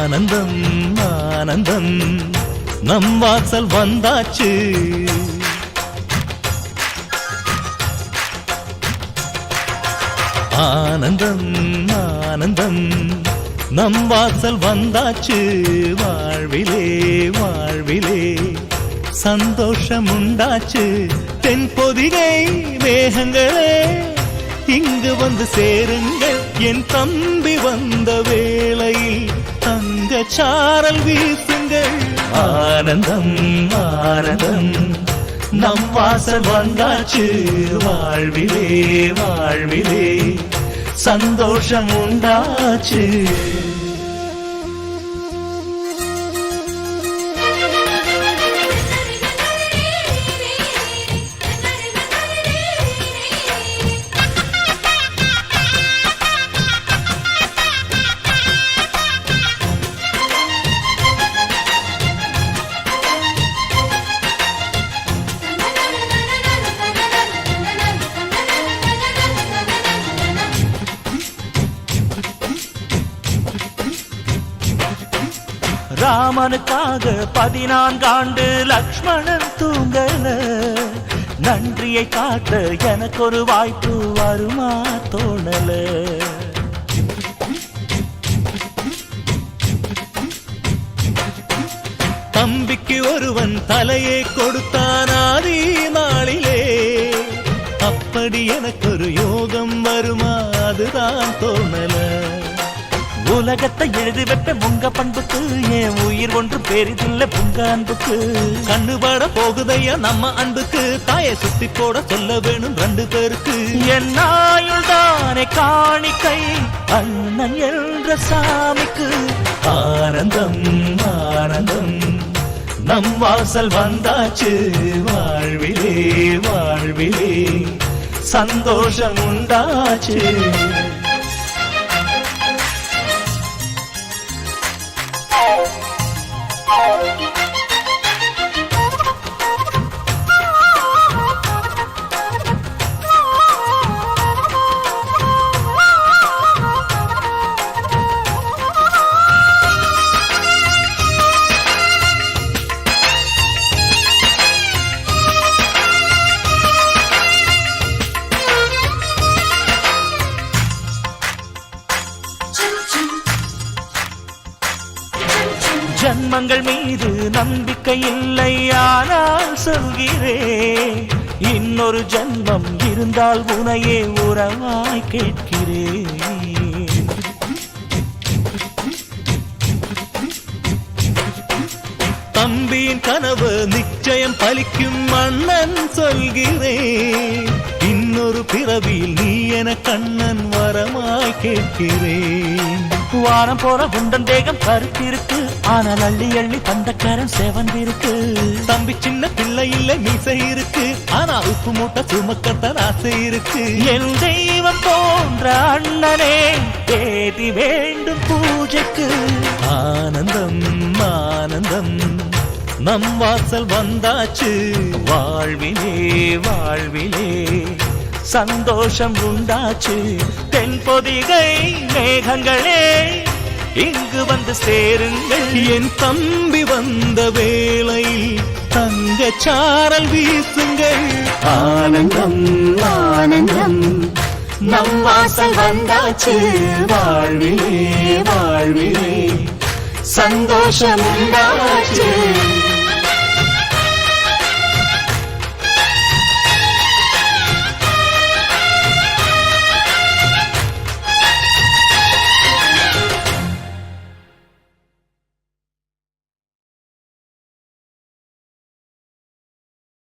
ஆனந்தம் ஆனந்தம் நம் வாசல் வந்தாச்சு. ஆனந்தம் ஆனந்தம் நம் வாசல் வந்தாச்சு. வாழ்விலே வாழ்விலே சந்தோஷம் உண்டாச்சு. தென்பொதிகை மேகங்களே இங்கு வந்து சேருங்கள். என் தம்பி வந்த வேளையில் தங்க சாரல் வீசுங்கள். ஆனந்தம் ஆனந்தம் நம் வாசல் வந்தாச்சு. வாழ்விலே வாழ்விலே சந்தோஷம் உண்டாச்சு. ராமனுக்காக 14 ஆண்டு லக்ஷ்மணன் தூங்கல. நன்றியை காட்ட எனக்கு ஒரு வாய்ப்பு வருமா தோணல. தம்பிக்கு ஒருவன் தலையை கொடுத்தான் ஆதி நாளிலே. அப்படி எனக்கு ஒரு யோகம் வருமா அதுதான் தோணல. உலகத்தை எழுதி வைப்ப உங்க பண்புக்கு என் உயிர் ஒன்று பெரிதில்லை உங்க அன்புக்கு. கண்ணுபட போகுதையா நம்ம அன்புக்கு. தாயை சுத்தி போட சொல்ல வேணும் 2 பேருக்கு. என் ஆயுள் தானே காணிக்கை அண்ணன் என்ற சாமிக்கு. ஆனந்தம் ஆனந்தம் நம் வாசல் வந்தாச்சு. வாழ்விலே வாழ்விலே சந்தோஷம் உண்டாச்சு. ஜன்மங்கள் மீது நம்பிக்கை இல்லை ஆனால் சொல்கிறேன். இன்னொரு ஜன்மம் இருந்தால் உனையே உறவாய் கேட்கிறேன். தம்பியின் கனவு நிச்சயம் பலிக்கும் அண்ணன் சொல்கிறேன். இன்னொரு பிறவியில் நீ என கண்ணன் வரமாய் கேட்கிறேன். வாரம் போற குண்டன் தேகம் கருத்திருக்கு. ஆனால் அள்ளி அள்ளி தந்தக்காரன் செவந்திருக்கு. தம்பி சின்ன பிள்ளை இல்லை மீசை இருக்கு. ஆனா உப்பு மூட்டை சுமக்கத்தான் ஆசை இருக்கு. என் தெய்வம் போன்ற அண்ணனே தேதி வேண்டும் பூஜைக்கு. ஆனந்தம் ஆனந்தம் நம் வாசல் வந்தாச்சு. வாழ்விலே வாழ்விலே சந்தோஷம் உண்டாச்சு. தென்பொதிகை மேகங்களே இங்கு வந்து சேருங்கள். என் தம்பி வந்த வேளையில் தங்க சாரல் வீசுங்கள். ஆனந்தம் ஆனந்தம் நம் வாசல் வந்தாச்சு. வாழ்விலே வாழ்விலே சந்தோஷம் உண்டாச்சு.